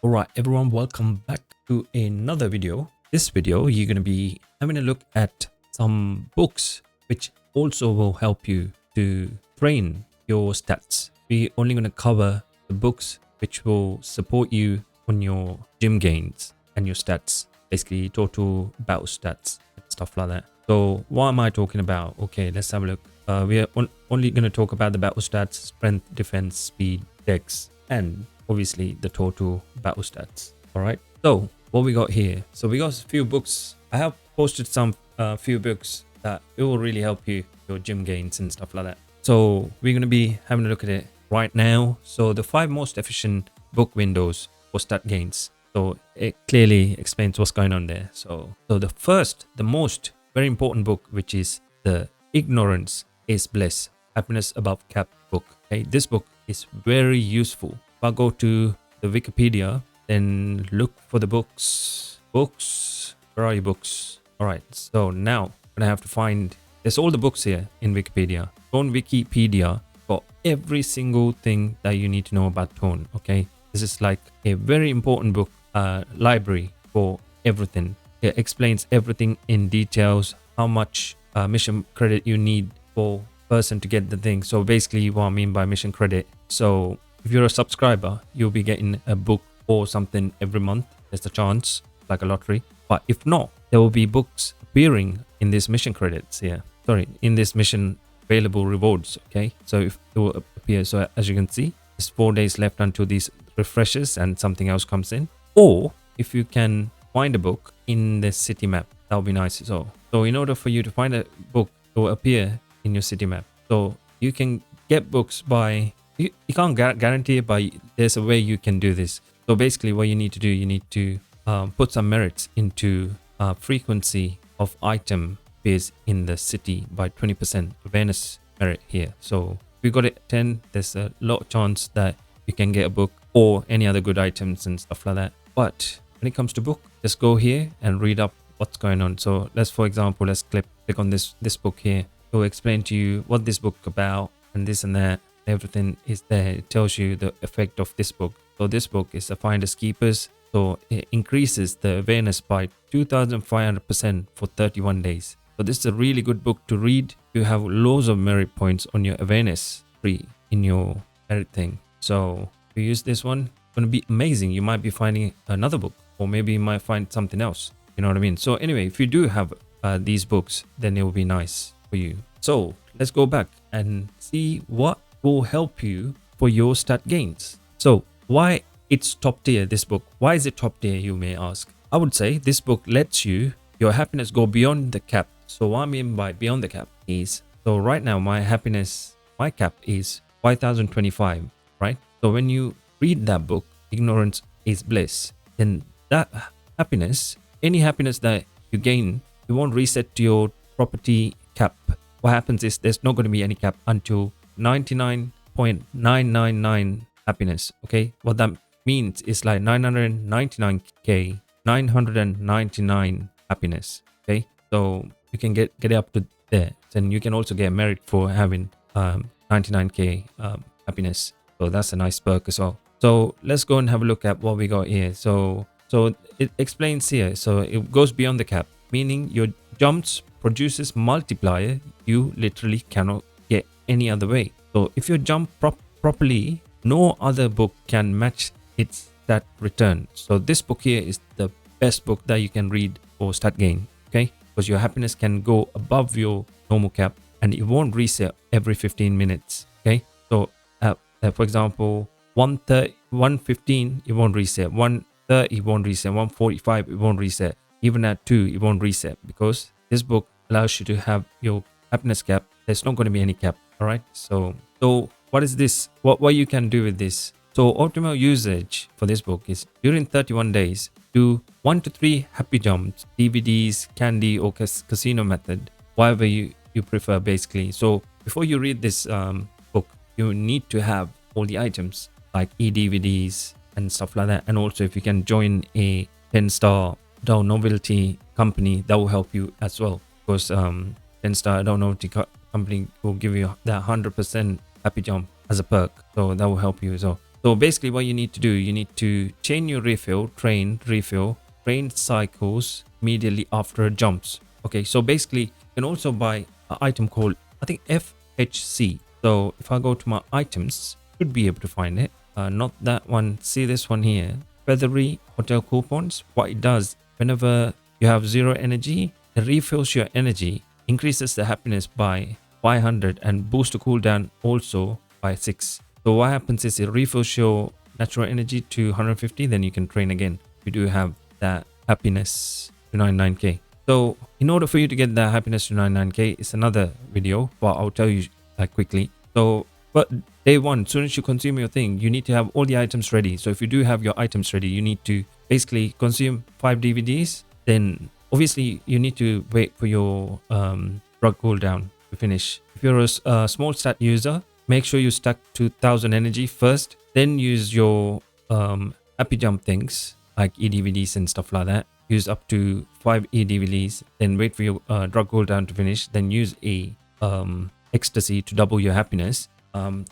All right, everyone, welcome back to another video. This video, you're going to be having a look at some books which also will help you to train your stats. We're only going to cover the books which will support you on your gym gains and your stats, basically total battle stats and stuff like that. So what am I talking about? Okay, let's have a look. We are only going to talk about the battle stats, strength, defense, speed, dex, and obviously the total battle stats. All right, so what we got here, so we got a few books. I have posted some few books that it will really help you your gym gains and stuff like that. So we're going to be having a look at it right now. So the 5 most efficient book windows for stat gains. So it clearly explains what's going on there. So the most very important book, which is the Ignorance Is Bliss, Happiness Above Cap book. Okay, this book is very useful. If I go to the Wikipedia, then look for the books. Where are your books? All right, so now I'm gonna have to find. There's all the books here in Wikipedia. Tone Wikipedia got every single thing that you need to know about tone. Okay, this is like a very important book, library for everything. It explains everything in details. How much mission credit you need for person to get the thing. So basically, what I mean by mission credit. So if you're a subscriber, you'll be getting a book or something every month. There's a chance, like a lottery. But if not, there will be books appearing in this mission credits here. Sorry, in this mission available rewards. Okay, so if it will appear, so as you can see, there's 4 days left until these refreshes and something else comes in. Or if you can find a book in the city map, that would be nice. So in order for you to find a book, it will appear in your city map. So you can get books by. You can't guarantee it, but there's a way you can do this. So basically what you need to do, you need to put some merits into frequency of item appears in the city by 20% awareness merit here. So if you got it 10, there's a lot of chance that you can get a book or any other good items and stuff like that. But when it comes to book, just go here and read up what's going on. So for example, let's click on this book here. It will explain to you what this book about and this and that. Everything is there. It tells you the effect of this book. So this book is a Finders Keepers. So it increases the awareness by 2,500% for 31 days. So this is a really good book to read. You have loads of merit points on your awareness tree in your merit thing. So if you use this one, it's going to be amazing. You might be finding another book, or maybe you might find something else. You know what I mean? So anyway, if you do have these books, then it will be nice for you. So let's go back and see what will help you for your stat gains. So why it's top tier, this book? Why is it top tier, you may ask? I would say this book lets your happiness go beyond the cap. So what I mean by beyond the cap is, so right now my cap is 5,025, right? So when you read that book, Ignorance Is Bliss, then that happiness, any happiness that you gain, you won't reset to your property cap. What happens is there's not going to be any cap until 99.999 happiness. Okay, what that means is like 999k 999 happiness. Okay, so you can get it up to there. Then you can also get merit for having 99k happiness. So that's a nice perk as well. So let's go and have a look at what we got here. So it explains here. So it goes beyond the cap, meaning your jumps produces multiplier you literally cannot get any other way. So if you jump properly, no other book can match its stat return. So this book here is the best book that you can read for stat gain. Okay, because your happiness can go above your normal cap and it won't reset every 15 minutes. Okay, so for example, 115 it won't reset, 130 it won't reset, 145 it won't reset, even at 2 it won't reset, because this book allows you to have your happiness cap. There's not going to be any cap. All right, so what is this? What you can do with this? So optimal usage for this book is during 31 days, do 1 to 3 happy jumps, DVDs, candy, or casino method, whatever you prefer basically. So before you read this book, you need to have all the items like e-DVDs and stuff like that. And also if you can join a 10-star DAO novelty company, that will help you as well, because 10-star DAO novelty company will give you that 100% happy jump as a perk. So that will help you as well. So basically what you need to do, you need to chain your refill, refill, train cycles immediately after jumps. Okay, so basically you can also buy an item called, I think, FHC. So if I go to my items, should be able to find it. Not that one. See this one here, feathery hotel coupons. What it does, whenever you have zero energy, it refills your energy, increases the happiness by 500 and boosts the cooldown also by 6. So what happens is it refills your natural energy to 150, then you can train again. You do have that happiness to 99k. So in order for you to get that happiness to 99k, it's another video, but I'll tell you like quickly. So but day one, as soon as you consume your thing, you need to have all the items ready. So if you do have your items ready, you need to basically consume 5 DVDs. Then obviously you need to wait for your drug cooldown to finish. If you're a small stat user, make sure you stack to 1000 energy first, then use your happy jump things like EDVDs and stuff like that. Use up to 5 EDVDs, then wait for your drug cooldown to finish, then use a ecstasy to double your happiness.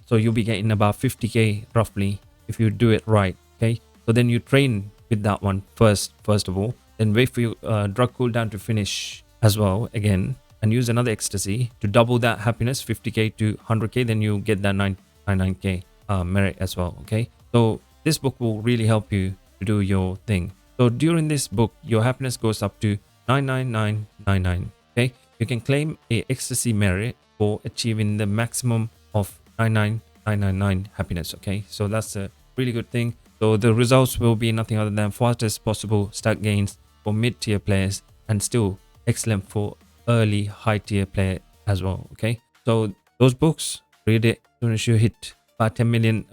So you'll be getting about 50k roughly if you do it right. Okay, so then you train with that one first of all, then wait for your drug cooldown to finish as well again, and use another ecstasy to double that happiness 50k to 100k. Then you get that 99k merit as well. Okay, so this book will really help you to do your thing. So during this book, your happiness goes up to 99999. Okay, you can claim a ecstasy merit for achieving the maximum of 99999 happiness. Okay, so that's a really good thing. So the results will be nothing other than fastest possible stat gains for mid-tier players, and still excellent for early high-tier player as well. Okay, so those books, read it as soon as you hit about 10 million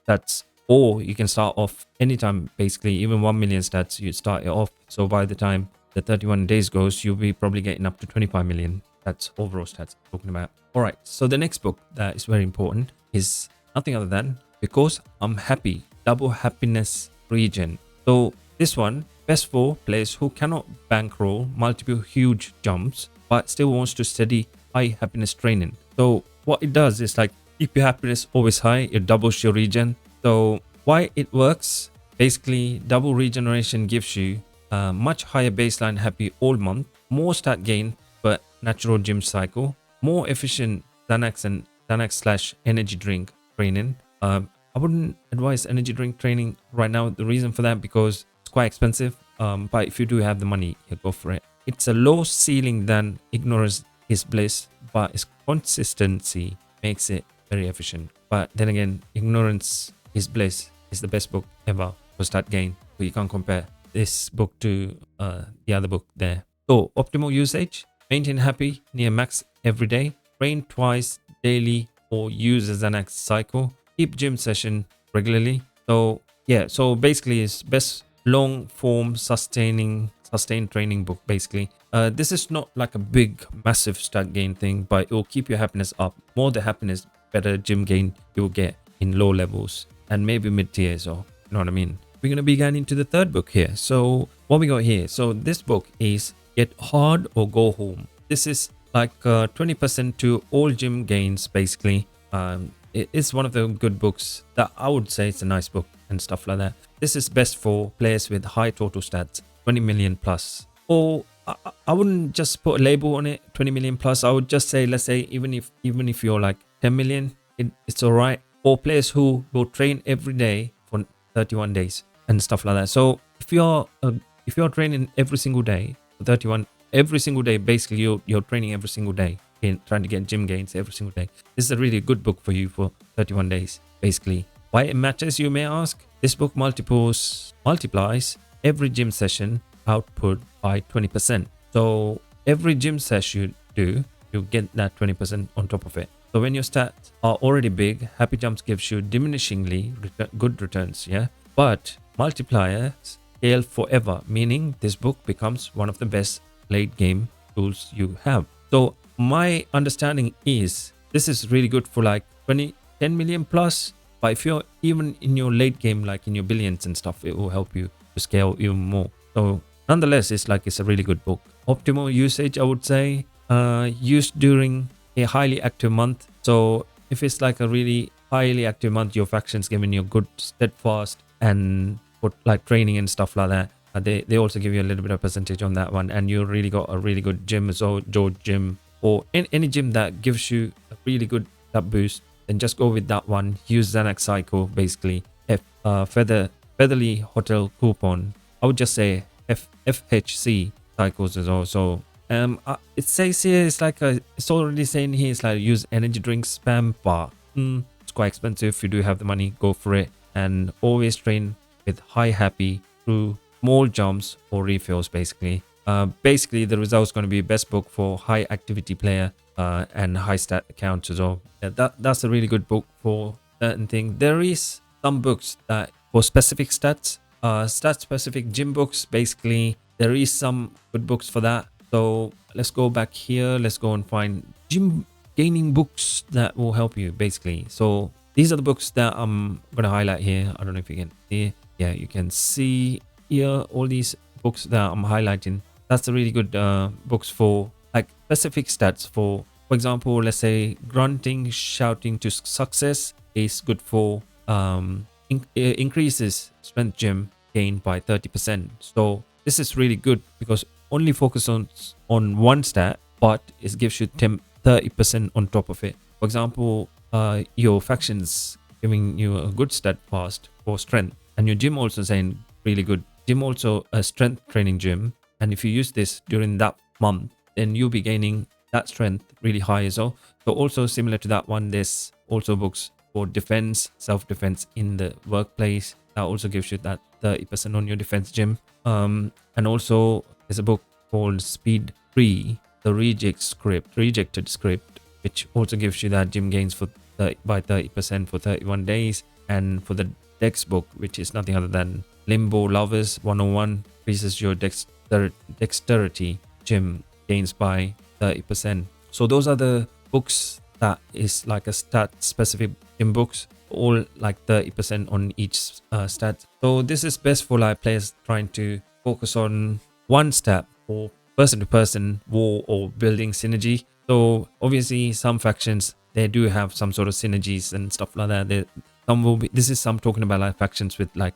stats, or you can start off anytime. Basically, even 1 million stats, you start it off. So by the time the 31 days goes, you'll be probably getting up to 25 million. That's overall stats I'm talking about. All right, so the next book that is very important is nothing other than Because I'm Happy, Double Happiness Regen. So this one, best for players who cannot bankroll multiple huge jumps but still wants to steady high happiness training. So what it does is like keep your happiness always high, it doubles your regen. So why it works, basically double regeneration gives you a much higher baseline happy all month, more stat gain but natural gym cycle, more efficient Xanax and Xanax / energy drink training. I wouldn't advise energy drink training right now. The reason for that, because it's quite expensive, but if you do have the money, you go for it. It's a low ceiling than Ignorance Is Bliss, but its consistency makes it very efficient. But then again, Ignorance Is Bliss is the best book ever for stat gain, so you can't compare this book to the other book there. So optimal usage, maintain happy near max every day, train twice daily or use a Xanax cycle, keep gym session regularly. So yeah, so basically it's best long form sustained training book. Basically this is not like a big massive stat gain thing, but it will keep your happiness up. More the happiness, better gym gain you will get in low levels and maybe mid tiers, or you know what I mean. We're going to be getting into the third book here. So what we got here, so this book is Get Hard or Go Home. This is like 20% to all gym gains. Basically it is one of the good books that I would say it's a nice book and stuff like that. This is best for players with high total stats, 20 million plus, or I wouldn't just put a label on it 20 million plus. I would just say, let's say even if you're like 10 million, it's all right for players who will train every day for 31 days and stuff like that. So if you're training every single day for 31 every single day, basically you're training every single day in trying to get gym gains every single day. This is a really good book for you for 31 days. Basically why it matters, you may ask. This book multiplies every gym session output by 20%. So every gym session you do, you get that 20% on top of it. So when your stats are already big, Happy Jumps gives you diminishingly good returns, yeah, but multipliers scale forever, meaning this book becomes one of the best late game tools you have. So my understanding is this is really good for like 10 million plus, but if you're even in your late game, like in your billions and stuff, it will help you to scale even more. So nonetheless, it's a really good book. Optimal usage, I would say, used during a highly active month. So if it's like a really highly active month, your factions giving you good steadfast and for like training and stuff like that. They also give you a little bit of percentage on that one, and you really got a really good gym. So George gym or any gym that gives you a really good stat boost, then just go with that one. Use Xanax cycle basically. Featherly hotel coupon. I would just say FHC cycles as well. So it says here it's already saying here it's like use energy drinks spam bar. It's quite expensive. If you do have the money, go for it, and always train with high happy through small jumps or refills basically. Basically the result's going to be best book for high activity player and high stat accounts as well. That's a really good book for certain thing. There is some books that for specific stats, stat specific gym books basically. There is some good books for that. So let's go back here. Let's go and find gym gaining books that will help you basically. So these are the books that I'm gonna highlight here. I don't know if you can see. Yeah, you can see here all these books that I'm highlighting. That's a really good books for like specific stats. For example, let's say grunting shouting to success is good for increases strength gym gain by 30%. So this is really good because only focus on one stat, but it gives you 30% on top of it. For example, your factions giving you a good stat fast for strength, and your gym also saying really good. Gym also a strength training gym, and if you use this during that month, then you'll be gaining that strength really high as well. So also similar to that one, there's also books for defense, self-defense in the workplace. That also gives you that 30% on your defense gym. And also there's a book called Speed 3, the rejected script, which also gives you that gym gains for by 30% for 31 days. And for the Dex book, which is nothing other than Limbo Lovers 101, increases your dexterity gym gains by 30%. So those are the books that is like a stat specific gym books, all like 30% on each stat. So this is best for like players trying to focus on one stat for person to person war or building synergy. So obviously some factions, they do have some sort of synergies and stuff like that. Some will be, this is some talking about like factions with like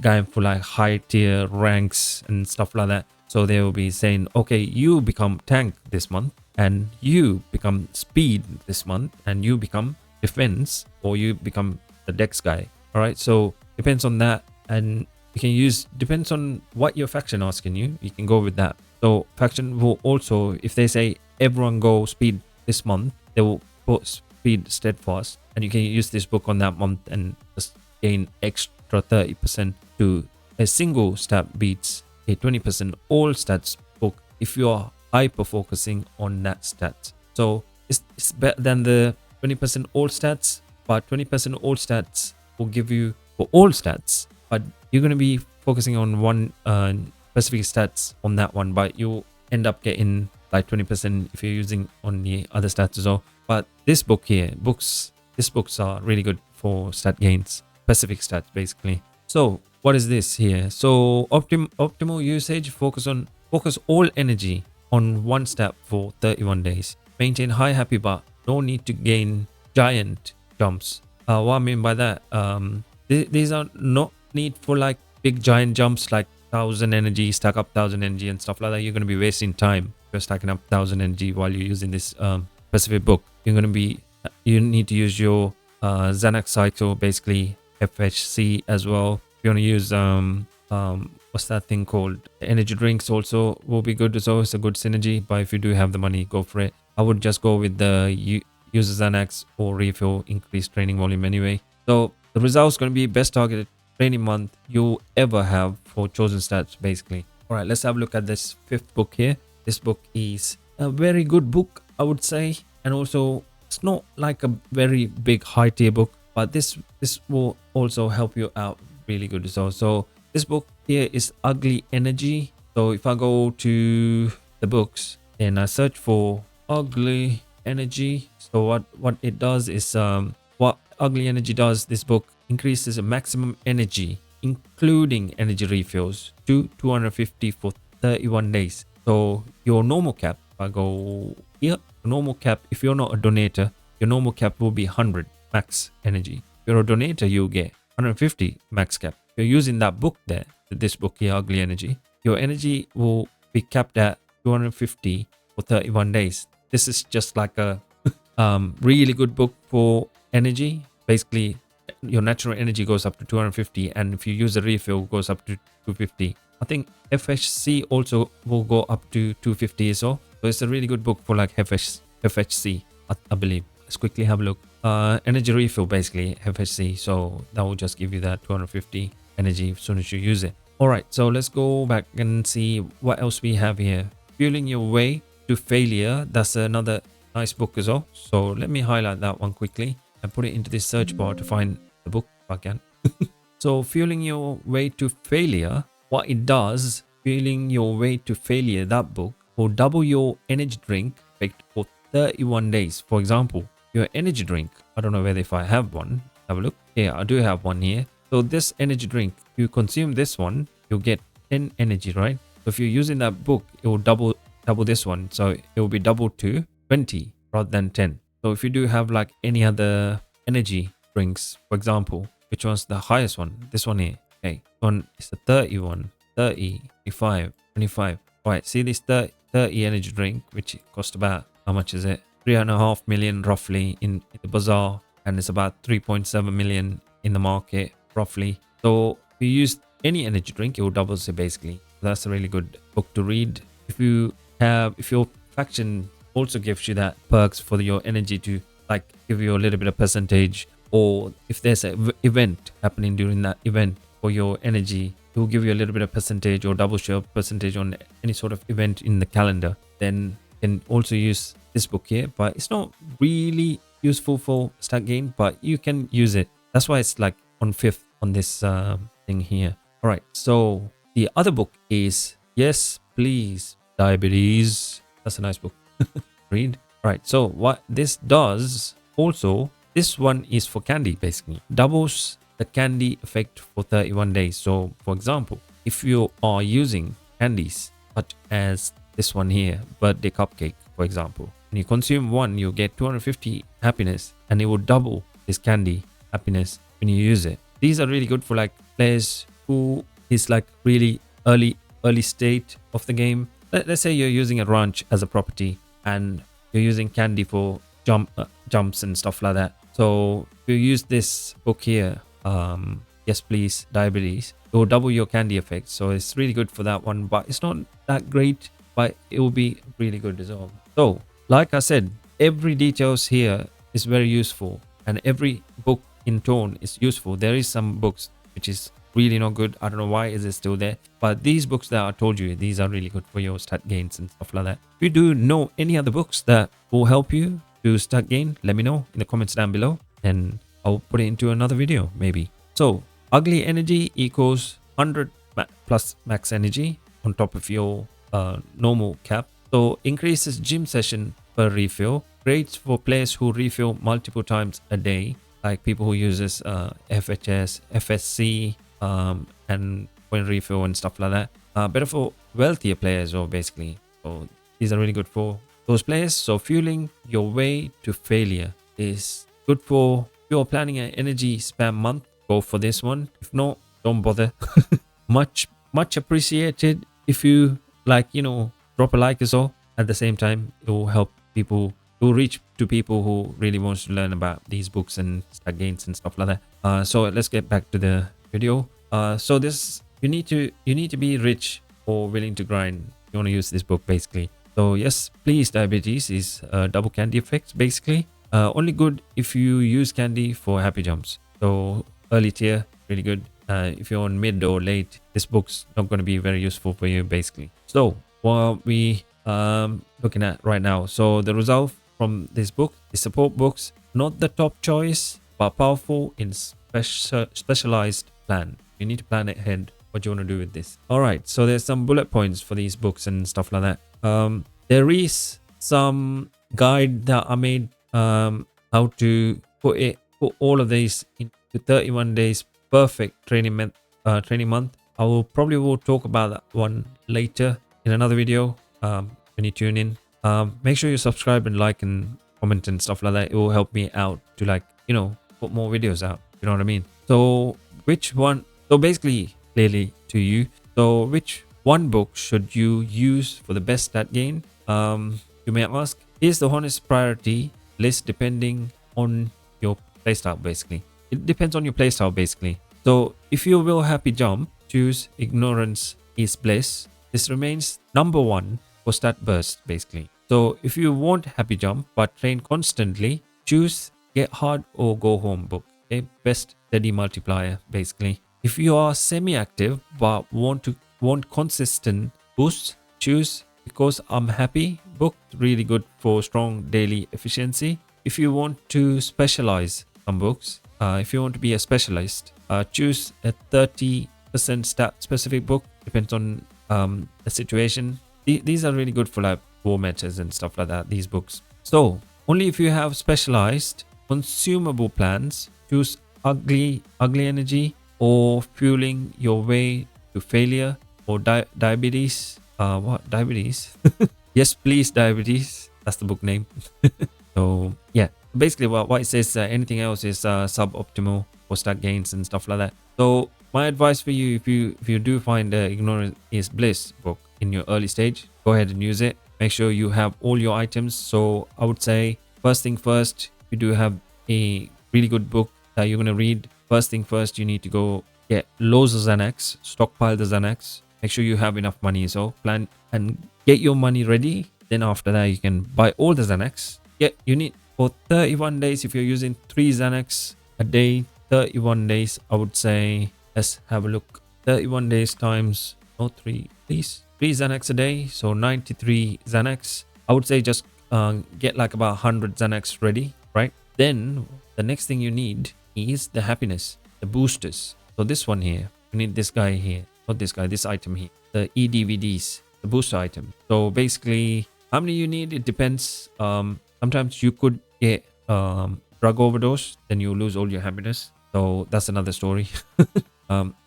going for like high tier ranks and stuff like that. So they will be saying, okay, you become tank this month, and you become speed this month, and you become defense, or you become the dex guy. All right, so depends on that, and you can use, depends on what your faction asking you, you can go with that. So faction will also, if they say everyone go speed this month, they will put speed steadfast, and you can use this book on that month and just gain extra 30% to a single stat beats a 20% all stats book if you are hyper focusing on that stat. So it's better than the 20% all stats, but 20% all stats will give you for all stats, but you're going to be focusing on one specific stats on that one, but you end up getting like 20% if you're using on the other stats as well. But this book here, these books are really good for stat gains, specific stats basically. So what is this here? So optimal usage, focus all energy on one stat for 31 days. Maintain high happy bar, no need to gain giant jumps. What I mean by that, these are not need for like big giant jumps like 1000 energy, stack up 1000 energy and stuff like that. You're going to be wasting time if you're stacking up 1000 energy while you're using this specific book. You need to use your Xanax cycle, basically FHC as well. If you want to use what's that thing called, energy drinks also will be good as well. It's a good synergy, but if you do have the money, go for it. I would just go with the use Xanax or refill, increase training volume anyway. So the result's going to be best targeted training month you ever have for chosen stats basically. All right, let's have a look at this fifth book here. This book is a very good book, I would say, and also it's not like a very big high tier book, but this will also help you out really good as well. So this book here is Ugly Energy. So if I go to the books and I search for Ugly Energy, so what it does is what Ugly Energy does, this book increases a maximum energy including energy refills to 250 for 31 days. So your normal cap, if I go here, normal cap, if you're not a donator, your normal cap will be 100. max energy. If you're a donator, you get 150 max cap. If you're using that book there, this book here, Ugly Energy, your energy will be capped at 250 for 31 days. This is just like a really good book for energy. Basically, your natural energy goes up to 250, and if you use a refill, it goes up to 250. I think FHC also will go up to 250 or so. So it's a really good book for like FHC, I believe. Let's quickly have a look. Energy refill, basically FHC. So that will just give you that 250 energy as soon as you use it. All right, so let's go back and see what else we have here. Fueling Your Way to Failure. That's another nice book as well. So let me highlight that one quickly and put it into this search bar to find the book if I can. So Fueling Your Way to Failure, what it does, Fueling Your Way to Failure, that book will double your energy drink effect for 31 days. For example, your energy drink, I don't know whether if I have one, have a look. Yeah, I do have one here. So this energy drink, if you consume this one, you'll get 10 energy, right? So if you're using that book, it will double this one. So it will be double to 20 rather than 10. So if you do have like any other energy drinks, for example, which one's the highest one? This one here. Okay, one is the 31, 30, 25, 25. Right, see this 30 energy drink, which cost about, how much is it? 3.5 million roughly in the bazaar, and it's about 3.7 million in the market roughly. So if you use any energy drink, it will double it basically. That's a really good book to read. If your faction also gives you that perks for your energy to like give you a little bit of percentage, or if there's an event happening during that event for your energy, it will give you a little bit of percentage or double share percentage on any sort of event in the calendar. Then you can also use this book here, but it's not really useful for stat gain, but you can use it. That's why it's like on 5th on this thing here. All right, so the other book is Yes Please Diabetes. That's a nice book. Read. Right, so what this does also, this one is for candy basically. Doubles the candy effect for 31 days. So for example, if you are using candies such as this one here, birthday cupcake, for example, when you consume one, you get 250 happiness, and it will double this candy happiness when you use it. These are really good for like players who is like really early state of the game. Let's say you're using a ranch as a property and you're using candy for jumps and stuff like that. So if you use this book here, Yes Please Diabetes, it will double your candy effect. So it's really good for that one, but it's not that great, but it will be really good as well. So like I said, every details here is very useful, and every book in tone is useful. There is some books which is really not good. I don't know why is it still there, but these books that I told you, these are really good for your stat gains and stuff like that. If you do know any other books that will help you to stat gain, let me know in the comments down below, and I'll put it into another video maybe. So Ugly Energy equals 100 plus max energy on top of your normal cap. So increases gym session per refill. Great for players who refill multiple times a day, like people who uses FHS, FSC, and point refill and stuff like that. Better for wealthier players, or basically. So these are really good for those players. So Fueling Your Way to Failure is good for if you're planning an energy spam month. Go for this one. If not, don't bother. much appreciated if you like, drop a like as well. At the same time, it will help people to reach to people who really wants to learn about these books and stat gains and stuff like that. So let's get back to the video. So this, you need to be rich or willing to grind. You want to use this book basically. So Yes Please Diabetes is double candy effects basically. Only good if you use candy for happy jumps. So early tier, really good. If you're on mid or late, this book's not going to be very useful for you basically. So what we looking at right now, so the result from this book is support books, not the top choice, but powerful in specialized plan. You need to plan ahead what you want to do with this. All right, so there's some bullet points for these books and stuff like that. There is some guide that I made how to put all of these into 31 days perfect training month. I will probably talk about that one later in another video. When you tune in, make sure you subscribe and like and comment and stuff like that. It will help me out to put more videos out. You know what I mean? So which one? So basically, clearly to you. So which one book should you use for the best stat gain? You may ask. Is the honest priority list depending on your playstyle? Basically, it depends on your playstyle. Basically, so if you will happy jump, choose Ignorance Is Bliss. This remains number one for stat burst. Basically, so if you want happy jump but train constantly, choose Get Hard or Go Home book. Okay, best steady multiplier. Basically, if you are semi-active but want consistent boosts, choose Because I'm Happy book. Really good for strong daily efficiency. If you want to specialize some books, if you want to be a specialist, choose a 30% stat specific book. Depends on the situation. These are really good for like war matches and stuff like that, these books. So only if you have specialized consumable plans, choose ugly energy or fueling your way to failure or diabetes. What diabetes? Yes, please, diabetes. That's the book name. So yeah, basically what it says, anything else is suboptimal for stat gains and stuff like that. So my advice for you, if you do find the Ignorance Is Bliss book in your early stage, go ahead and use it. Make sure you have all your items. So I would say first thing first, you do have a really good book that you're going to read. First thing first, you need to go get loads of Xanax, stockpile the Xanax. Make sure you have enough money. So plan and get your money ready. Then after that, you can buy all the Xanax. Yeah, you need for 31 days. If you're using 3 Xanax a day, 31 days, I would say, let's have a look. 31 days times, no, 3, please. 3 Xanax a day. So 93 Xanax. I would say just get like about 100 Xanax ready, right? Then the next thing you need is the happiness, the boosters. So this one here, you need this guy here. Not this guy, this item here, the EDVDs, the booster item. So basically, how many you need, it depends. Sometimes you could get drug overdose, then you lose all your happiness. So that's another story.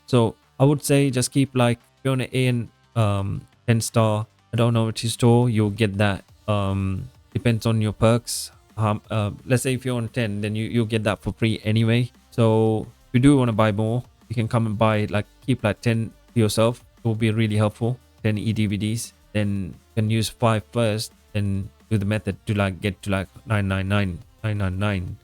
So I would say just keep like, if you're on an A and 10 star, I don't know what you store, you'll get that. Depends on your perks. Let's say if you're on 10, then you'll get that for free anyway. So if you do want to buy more, you can come and buy, like, keep like 10 yourself. It will be really helpful. 10 EDVDs, then you can use 5 first, then do the method to like get to like 999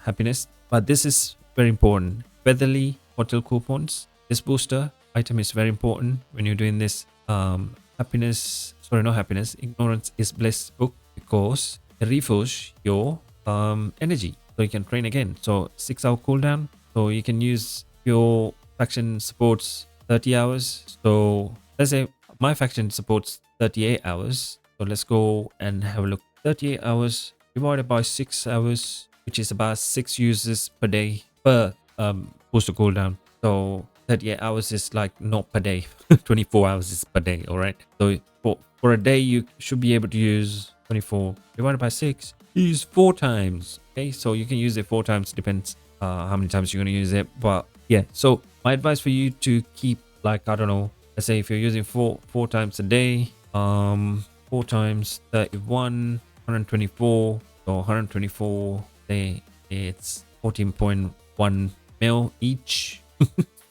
happiness. But this is very important. Featherly hotel coupons. This booster item is very important when you're doing this Ignorance Is Bliss book, because it refills your energy so you can train again. So 6-hour cooldown. So you can use your faction supports 30 hours. So let's say my faction supports 38 hours. So let's go and have a look. 38 hours divided by 6 hours, which is about 6 uses per day per booster cooldown. So 38 hours is like not per day. 24 hours is per day. All right. So for a day, you should be able to use 24 divided by 6. Use 4 times. Okay. So you can use it 4 times. Depends how many times you're going to use it. But yeah, so my advice for you to keep, like, I don't know, let's say if you're using 4 times a day, 4 times 31, 124. So 124, say it's 14.1 mil each.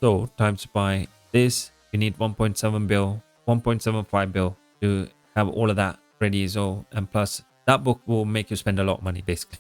So times by this, you need 1.7 bill, 1.75 bill to have all of that ready. So, and plus that book will make you spend a lot of money, basically.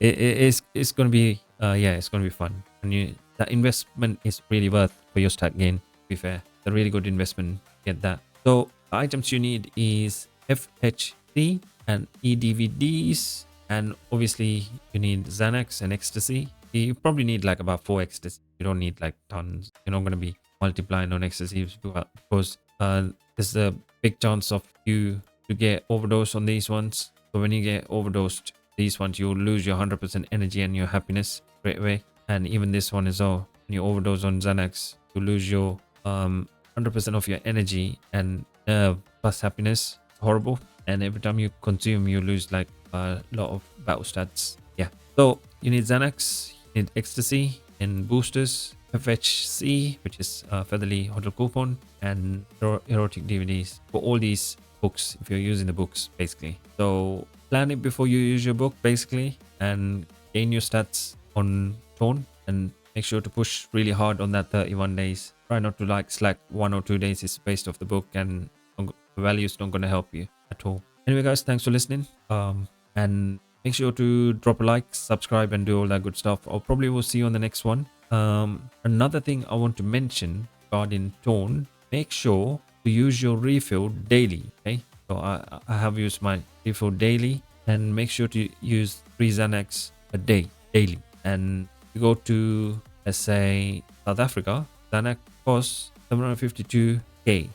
It's going to be it's going to be fun, and that investment is really worth for your stat gain. To be fair, it's a really good investment. Get that. So the items you need is FHC and EDVDs, and obviously you need Xanax and Ecstasy. You probably need like about 4 Ecstasy. You don't need like tons. You're not going to be multiplying on Ecstasy because there's a big chance of you to get overdose on these ones. So when you get overdosed, these ones, you'll lose your 100% energy and your happiness straight away. And even this one as well, when you overdose on Xanax, you lose your 100% of your energy and plus happiness. It's horrible. And every time you consume, you lose like a lot of battle stats. Yeah. So you need Xanax, you need Ecstasy, and boosters, FHC, which is Featherly Hotel Coupon, and erotic DVDs for all these books, if you're using the books, basically. So plan it before you use your book, basically, and gain your stats on tone, and make sure to push really hard on that 31 days. Try not to like slack 1 or 2 days is based off the book, and the value is not going to help you at all. Anyway, guys, thanks for listening. And make sure to drop a like, subscribe, and do all that good stuff. I'll probably will see you on the next one. Another thing I want to mention regarding tone, make sure to use your refill daily. Okay, so I have used my refill daily, and make sure to use 3 Xanax a day daily. And you go to, let's say, South Africa, Xanax costs 752k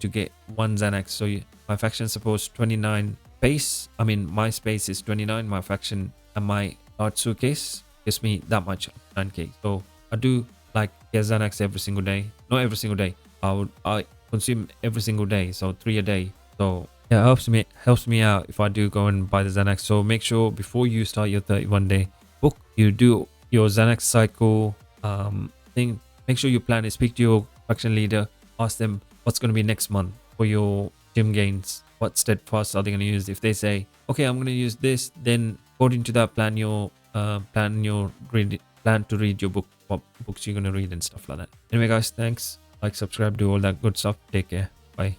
to get 1 Xanax. So my faction suppose 29 space. I mean, my space is 29, my faction and my large suitcase gives me that much, 9k. So I do like get Xanax every single day. Not every single day, I consume every single day, so 3 a day. So yeah, it helps me out if I do go and buy the Xanax. So make sure before you start your 31-day book, you do your Xanax cycle thing. Make sure you plan it. Speak to your faction leader, ask them what's going to be next month for your gym gains. What steadfast are they going to use? If they say, okay, I'm going to use this, then according to that, plan to read your book, what books you're going to read and stuff like that. Anyway, guys, thanks. Like, subscribe, do all that good stuff. Take care. Bye.